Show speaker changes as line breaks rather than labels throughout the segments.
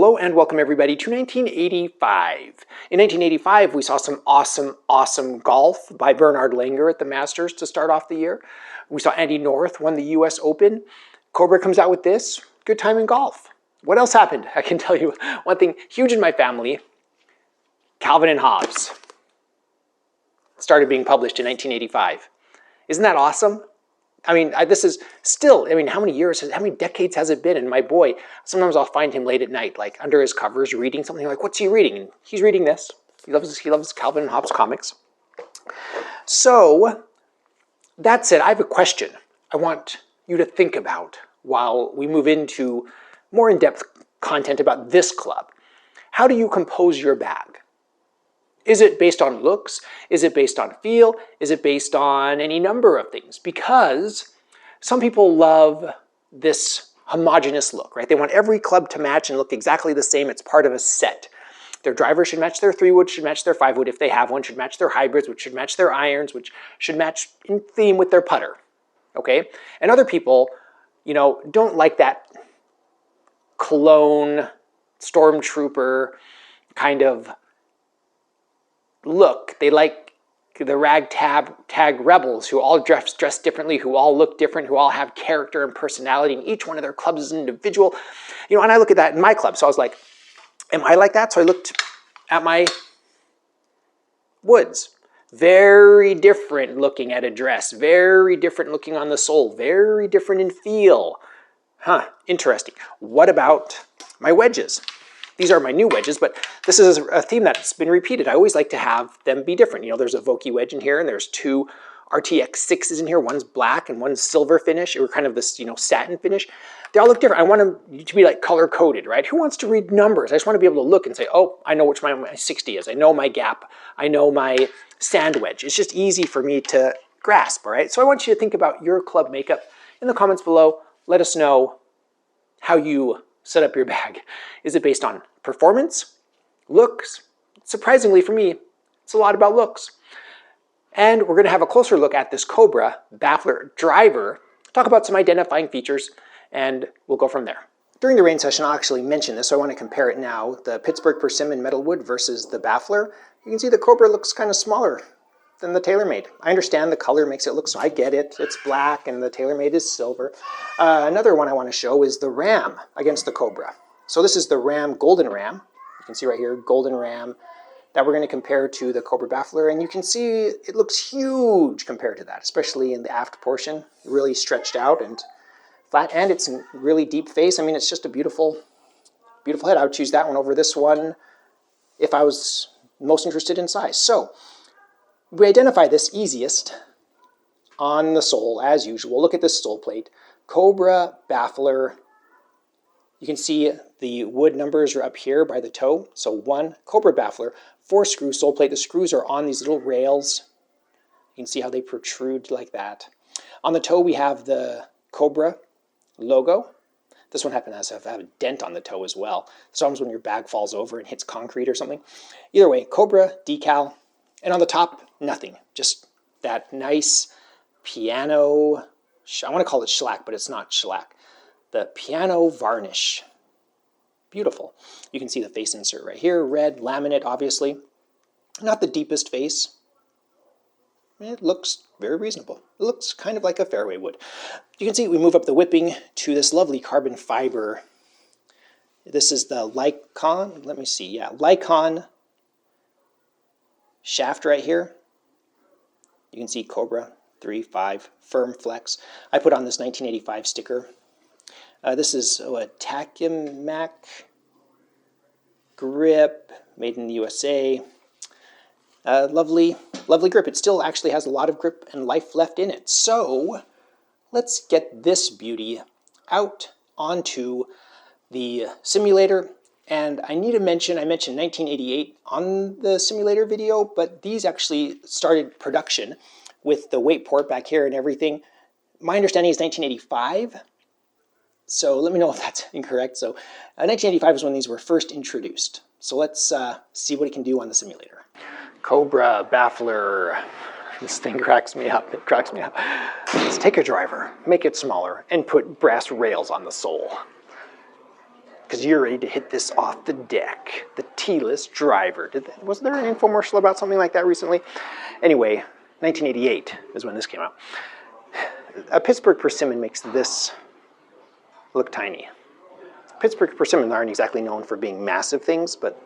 Hello and welcome everybody to 1985. In 1985, we saw some awesome golf by Bernard Langer at the Masters to start off the year. We saw Andy North won the US Open. Cobra comes out with this. Good time in golf. What else happened? I can tell you one thing huge in my family. Calvin and Hobbes started being published in 1985. Isn't that awesome? I mean, this is still, how many years, how many decades has it been? And my boy, sometimes I'll find him late at night, like under his covers, reading something like, what's he reading? And he's reading this. He loves Calvin and Hobbes comics. So, that said, I have a question I want you to think about while we move into more in-depth content about this club. How do you compose your bag? Is it based on looks? Is it based on feel? Is it based on any number of things? Because some people love this homogeneous look, right? They want every club to match and look exactly the same. It's part of a set. Their driver should match their 3-wood, should match their 5-wood if they have one, should match their hybrids, which should match their irons, which should match in theme with their putter, okay? And other people, don't like that cologne, stormtrooper kind of look. They like the ragtag rebels who all dress differently, who all look different, who all have character and personality, and each one of their clubs is an individual. And I look at that in my club, so I was like, am I like that? So I looked at my woods. Very different looking at a dress, very different looking on the sole, very different in feel. Interesting. What about my wedges? These are my new wedges, but this is a theme that's been repeated. I always like to have them be different. There's a Vokey wedge in here, and there's two RTX 6s in here. One's black and one's silver finish, or kind of this, satin finish. They all look different. I want them to be like color-coded, right? Who wants to read numbers? I just want to be able to look and say, oh, I know which my 60 is. I know my gap. I know my sand wedge. It's just easy for me to grasp, all right? So I want you to think about your club makeup in the comments below. Let us know how you set up your bag. Is it based on performance, looks? Surprisingly for me, it's a lot about looks. And we're going to have a closer look at this Cobra Baffler driver, talk about some identifying features, and we'll go from there. During the rain session, I'll actually mention this, so I want to compare it now. The Pittsburgh Persimmon Metalwood versus the Baffler. You can see the Cobra looks kind of smaller than the TaylorMade. I understand the color makes it look so. I get it. It's black and the TaylorMade is silver. Another one I want to show is the Ram against the Cobra. So this is the Ram Golden Ram. You can see right here, Golden Ram, that we're going to compare to the Cobra Baffler. And you can see it looks huge compared to that, especially in the aft portion. Really stretched out and flat. And it's a really deep face. It's just a beautiful, beautiful head. I would choose that one over this one if I was most interested in size. So we identify this easiest on the sole, as usual. Look at this sole plate. Cobra Baffler. You can see the wood numbers are up here by the toe. So 1, Cobra Baffler, 4-screw sole plate. The screws are on these little rails. You can see how they protrude like that. On the toe, we have the Cobra logo. This one happens to have a dent on the toe as well. Sometimes when your bag falls over and hits concrete or something. Either way, Cobra decal. And on the top, nothing. Just that nice piano, I want to call it shellac, but it's not shellac. The piano varnish. Beautiful. You can see the face insert right here. Red laminate, obviously. Not the deepest face. It looks very reasonable. It looks kind of like a fairway wood. You can see we move up the whipping to this lovely carbon fiber. This is the Lycon. Let me see. Yeah, Lycon shaft right here. You can see Cobra 3.5 firm flex. I put on this 1985 sticker. This is a Takimac grip, made in the USA. Lovely grip. It still actually has a lot of grip and life left in it. So let's get this beauty out onto the simulator. And I need to mention, I mentioned 1988 on the simulator video, but these actually started production with the weight port back here and everything. My understanding is 1985. So let me know if that's incorrect. So 1985 is when these were first introduced. So let's see what it can do on the simulator. Cobra Baffler. This thing cracks me up. It cracks me up. Let's take a driver, make it smaller, and put brass rails on the sole. because you're ready to hit this off the deck. The T-less driver. Wasn't there an infomercial about something like that recently? Anyway, 1988 is when this came out. A Pittsburgh persimmon makes this look tiny. Pittsburgh persimmons aren't exactly known for being massive things, but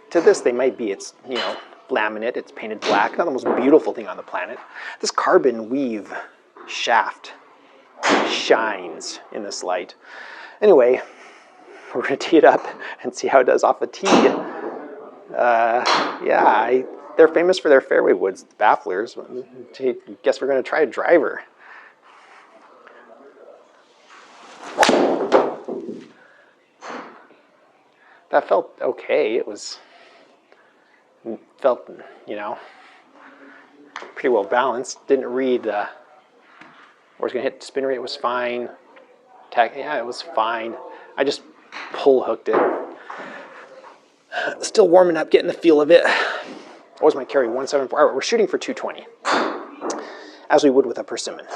to this they might be. It's, you know, laminate, it's painted black, not the most beautiful thing on the planet. This carbon weave shaft shines in this light. Anyway, we're going to tee it up and see how it does off a tee. They're famous for their fairway woods, the Bafflers. I guess we're going to try a driver. That felt okay. It felt, you know, pretty well balanced. Didn't read where it's going to hit. Spin rate was fine. Yeah, it was fine. I just pull hooked it. Still warming up, getting the feel of it. What was my carry? 174. All right, we're shooting for 220, as we would with a persimmon.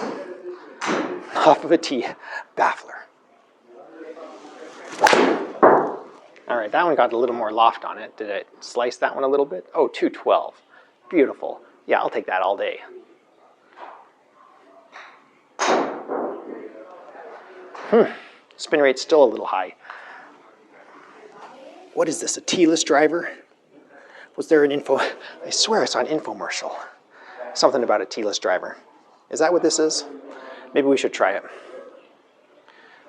Off of a tee, Baffler. All right, that one got a little more loft on it. Did it slice that one a little bit? Oh, 212. Beautiful. Yeah, I'll take that all day. Spin rate's still a little high. What is this, a T-less driver? Was there an info? I swear I saw an infomercial. Something about a T-less driver. Is that what this is? Maybe we should try it.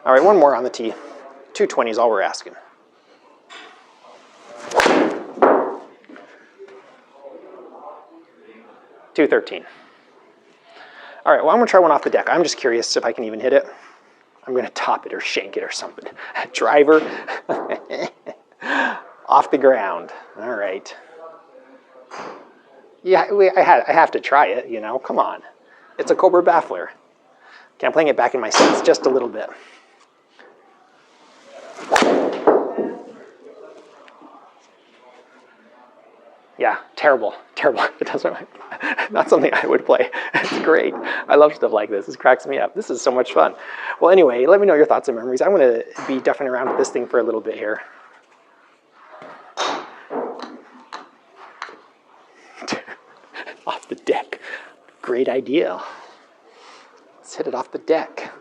All right, one more on the tee. 220 is all we're asking. $213. All right, well, I'm gonna try one off the deck. I'm just curious if I can even hit it. I'm gonna top it or shank it or something. Driver, off the ground. All right. Yeah, I have to try it, you know, come on. It's a Cobra Baffler. Okay, I'm playing it back in my seats just a little bit. Yeah, terrible. It doesn't, not something I would play. It's great. I love stuff like this. This cracks me up. This is so much fun. Well, anyway, let me know your thoughts and memories. I'm going to be duffing around with this thing for a little bit here. Off the deck. Great idea. Let's hit it off the deck.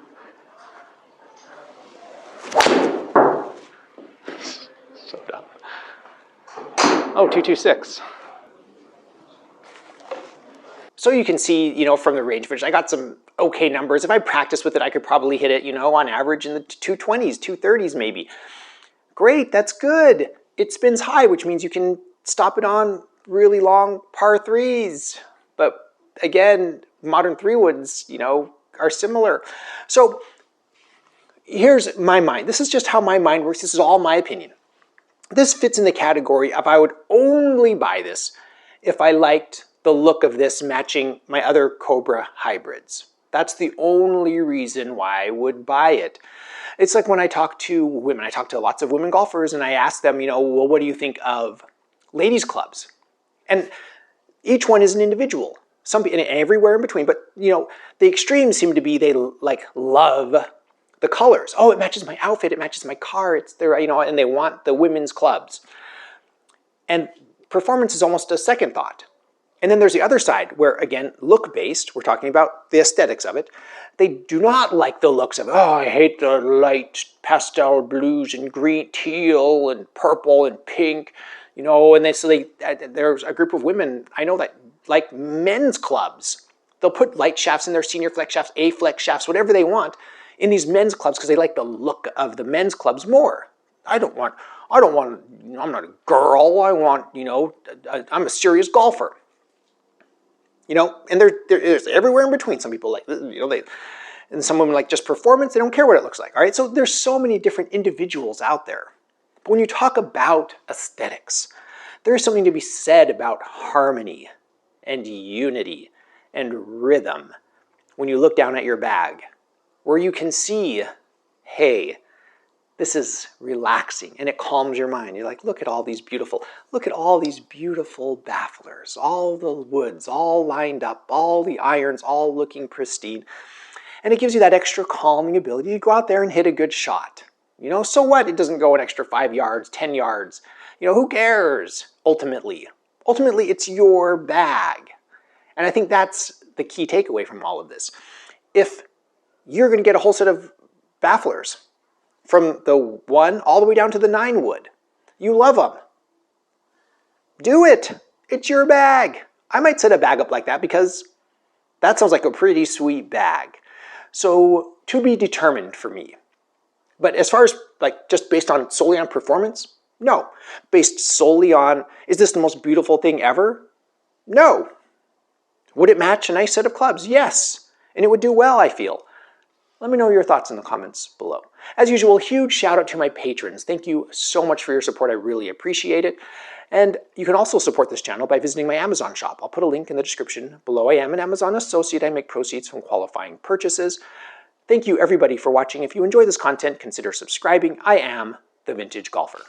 So dumb. Oh, 226. So you can see, you know, from the range footage, I got some okay numbers. If I practiced with it, I could probably hit it, you know, on average in the 220s, 230s maybe. Great, that's good. It spins high, which means you can stop it on really long par threes. But again, modern three woods, you know, are similar. So here's my mind. This is just how my mind works. This is all my opinion. This fits in the category of I would only buy this if I liked the look of this matching my other Cobra hybrids. That's the only reason why I would buy it. It's like when I talk to women. I talk to lots of women golfers and I ask them, you know, well, what do you think of ladies' clubs? And each one is an individual. Some and everywhere in between, but you know, the extremes seem to be they like love the colors. Oh, it matches my outfit, it matches my car, it's there, you know, and they want the women's clubs. And performance is almost a second thought. And then there's the other side where, again, look-based, we're talking about the aesthetics of it. They do not like the looks of, oh, I hate the light pastel blues and green, teal and purple and pink, you know, and there's a group of women I know that like men's clubs. They'll put light shafts in their senior flex shafts, A-flex shafts, whatever they want in these men's clubs because they like the look of the men's clubs more. I'm not a girl, I want, you know, I'm a serious golfer. You know, and there's everywhere in between. Some people like, you know, and some women like just performance. They don't care what it looks like. All right, so there's so many different individuals out there. But when you talk about aesthetics, there is something to be said about harmony and unity and rhythm when you look down at your bag, where you can see, hey, this is relaxing and it calms your mind. You're like, look at all these beautiful bafflers, all the woods, all lined up, all the irons, all looking pristine. And it gives you that extra calming ability to go out there and hit a good shot. You know, so what? It doesn't go an extra 5 yards, 10 yards. You know, who cares, ultimately? Ultimately, it's your bag. And I think that's the key takeaway from all of this. If you're going to get a whole set of bafflers, from the 1 all the way down to the 9 wood, you love them, do it. It's your bag. I might set a bag up like that because that sounds like a pretty sweet bag. So to be determined for me. But as far as like just based on solely on performance, no. Based solely on, is this the most beautiful thing ever? No. Would it match a nice set of clubs? Yes. And it would do well, I feel. Let me know your thoughts in the comments below. As usual, huge shout out to my patrons. Thank you so much for your support. I really appreciate it. And you can also support this channel by visiting my Amazon shop. I'll put a link in the description below. I am an Amazon associate. I make proceeds from qualifying purchases. Thank you everybody for watching. If you enjoy this content, consider subscribing. I am the Vintage Golfer.